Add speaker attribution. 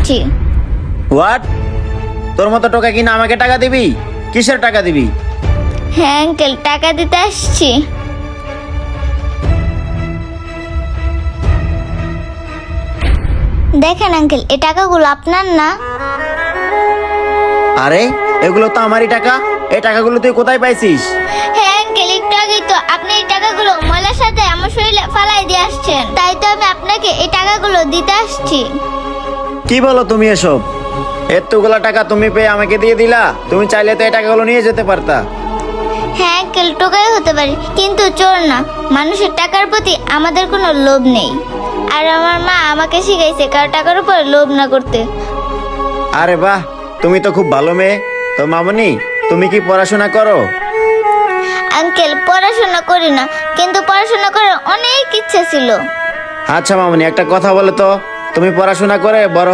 Speaker 1: আসছি।
Speaker 2: হোয়াট? তোর মতো টোকা কিনা আমাকে টাকা দিবি? কিসের টাকা দিবি?
Speaker 1: হ্যাঁ আঙ্কেল, টাকা দিতে আসছি। দেখেন আঙ্কেল, এই টাকাগুলো আপনার না?
Speaker 2: আরে এগুলো তো আমারই টাকা। এই টাকাগুলো তুই কোথায় পাইছিস?
Speaker 1: হ্যাঁ আঙ্কেল, একটু আগেই তো আপনি এই টাকাগুলো ময়লার সাথে আমার শরীরে ফালাই দিয়ে আসছেন, তাই তো আমি আপনাকে এই টাকাগুলো দিতে আসছি।
Speaker 2: কি বলো তুমি এসব? এতগুলা টাকা তুমি পেয়ে আমাকে দিয়ে দিলা? তুমি চাইলে তো এই টাকাগুলো নিয়ে যেতে পারতা।
Speaker 1: হ্যাঁ আঙ্কেল, টোকাই হতে পারি কিন্তু চোর না। মানুষের টাকার প্রতি আমাদের কোনো লোভ নেই। আর আমার মা আমাকে শিখাইছে কারো টাকার উপর লোভ না করতে।
Speaker 2: আরে বাহ, তুমি তো খুব ভালো মেয়ে। তো মামনি, তুমি কি পড়াশোনা করো?
Speaker 1: আঙ্কেল, পড়াশোনা করি না, কিন্তু পড়াশোনা করার অনেক ইচ্ছা ছিল।
Speaker 2: আচ্ছা মামনি, একটা কথা বলো তো, তুমি পড়াশোনা করে বড়